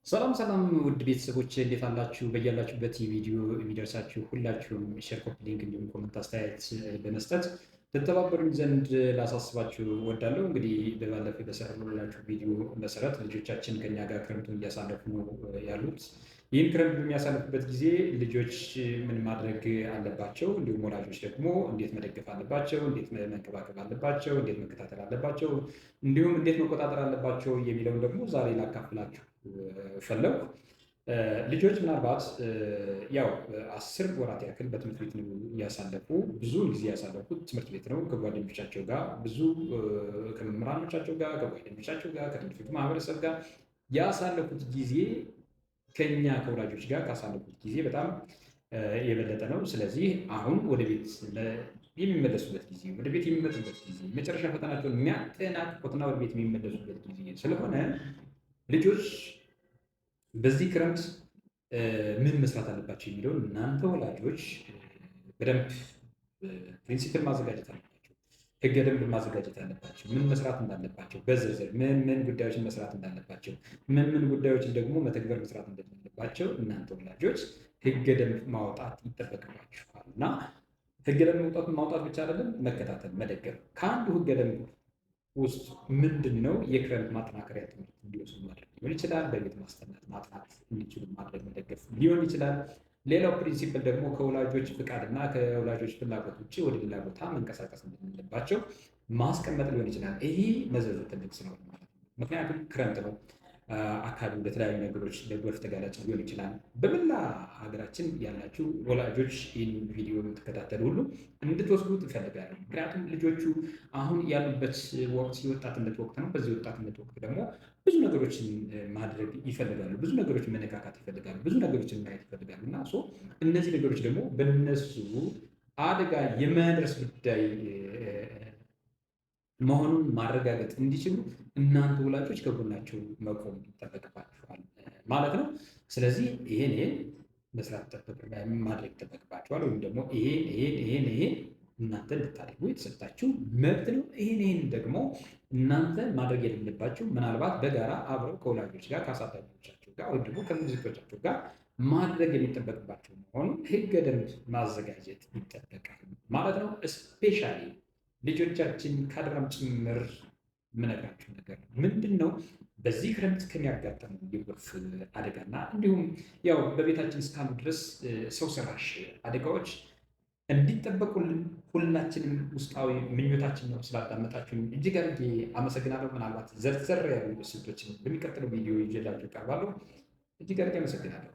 ሰላም ሰላም ውድ ቤተሰቦች እንዴት አላችሁ? በያላችሁበት የቪዲዮ የሚደርሳችሁ ሁላችሁም ሼር፣ ኮፒ ሊንክ እንዲሁም ኮመንት አስተያየት በመስጠት ትተባበሩኝ ዘንድ ላሳስባችሁ እወዳለሁ። እንግዲህ በባለፈው በሰራሁላችሁ ቪዲዮ መሰረት ልጆቻችን ከኛ ጋር ክረምቱን እያሳለፉ ነው ያሉት። ይህን ክረምት በሚያሳልፉበት ጊዜ ልጆች ምን ማድረግ አለባቸው፣ እንዲሁም ወላጆች ደግሞ እንዴት መደገፍ አለባቸው፣ እንዴት መንከባከብ አለባቸው፣ እንዴት መከታተል አለባቸው፣ እንዲሁም እንዴት መቆጣጠር አለባቸው የሚለውን ደግሞ ዛሬ ላካፍላችሁ ፈለጉ። ልጆች ምናልባት ያው 10 ወራት ያክል በትምህርት ቤት ነው እያሳለፉ ብዙውን ጊዜ ያሳለፉት ትምህርት ቤት ነው። ከጓደኞቻቸው ጋር ብዙ ከመምህራኖቻቸው ጋር ከጓደኞቻቸው ጋር ከትምህርት ቤቱ ማህበረሰብ ጋር ያሳለፉት ጊዜ ከኛ ከወላጆች ጋር ካሳለፉት ጊዜ በጣም የበለጠ ነው። ስለዚህ አሁን ወደ ቤት የሚመለሱበት ጊዜ ወደ ቤት የሚመጡበት ጊዜ መጨረሻ ፈተናቸውን የሚያጠናቅቁትና ወደ ቤት የሚመለሱበት ጊዜ ስለሆነ ልጆች በዚህ ክረምት ምን መስራት አለባቸው የሚለውን እናንተ ወላጆች በደንብ ፕሪንሲፕል ማዘጋጀት አለባቸው። ህገ ደንብ ማዘጋጀት አለባቸው። ምን መስራት እንዳለባቸው በዝርዝር ምን ጉዳዮችን መስራት እንዳለባቸው፣ ምን ጉዳዮችን ደግሞ መተግበር መስራት እንደሌለባቸው እናንተ ወላጆች ህገ ደንብ ማውጣት ይጠበቅባችኋል። እና ህገ ደንብ ማውጣት ብቻ አይደለም፣ መከታተል፣ መደገፍ ከአንዱ ህገ ደንብ ውስጥ ምንድን ነው የክረምት ማጠናከሪያ ትምህርት እንዲወስዱ ማድረግ ሊሆን ይችላል። በቤት ማስጠናት ማጥናት እንዲችሉ ማድረግ መደገፍ ሊሆን ይችላል። ሌላው ፕሪንሲፕል ደግሞ ከወላጆች ፍቃድና ከወላጆች ፍላጎት ውጭ ወደ ሌላ ቦታ መንቀሳቀስ እንደሌለባቸው ማስቀመጥ ሊሆን ይችላል። ይሄ መዘዙ ትልቅ ስለሆነ ማለት ነው። ምክንያቱም ክረምት ነው። አካባቢ ለተለያዩ ነገሮች ለጎርፍ ተጋላጭ ሊሆን ይችላል። በመላ ሀገራችን ያላችሁ ወላጆች ይህን ቪዲዮ የምትከታተሉ ሁሉ እንድትወስዱት እፈልጋለሁ። ምክንያቱም ልጆቹ አሁን ያሉበት ወቅት የወጣትነት ወቅት ነው። በዚህ ወጣትነት ወቅት ደግሞ ብዙ ነገሮችን ማድረግ ይፈልጋሉ፣ ብዙ ነገሮችን መነካካት ይፈልጋሉ፣ ብዙ ነገሮችን ማየት ይፈልጋሉ እና እነዚህ ነገሮች ደግሞ በነሱ አደጋ የማያደርስ ጉዳይ መሆኑን ማረጋገጥ እንዲችሉ እናንተ ወላጆች ከጎናቸው መቆም ይጠበቅባችኋል ማለት ነው። ስለዚህ ይሄን መስራት ማድረግ ይጠበቅባችኋል። ወይም ደግሞ ይሄን እናንተ እንድታደርጉ የተሰጣችሁ መብት ነው። ይሄን ደግሞ እናንተ ማድረግ የሌለባችሁ ምናልባት በጋራ አብረው ከወላጆች ጋር ከአሳዳጊዎቻቸው ጋር ወይም ደግሞ ከሙዚቆቻቸው ጋር ማድረግ የሚጠበቅባቸው መሆኑን ህገ ደንብ ማዘጋጀት ይጠበቃል ማለት ነው። ስፔሻሊ ልጆቻችን ካደራም ጭምር የምነግራችሁ ነገር ምንድን ነው? በዚህ ክረምት ከሚያጋጥሙ የጎርፍ አደጋና እንዲሁም ያው በቤታችን እስካሉ ድረስ ሰው ሰራሽ አደጋዎች እንዲጠበቁልን ሁላችንም ውስጣዊ ምኞታችን ነው። ስላዳመጣችሁን እጅግ አድርጌ አመሰግናለሁ። ምናልባት ዘርዘር ያሉ ስልቶችን በሚቀጥለው ቪዲዮ ይዤላችሁ እቀርባለሁ። እጅግ አድርጌ አመሰግናለሁ።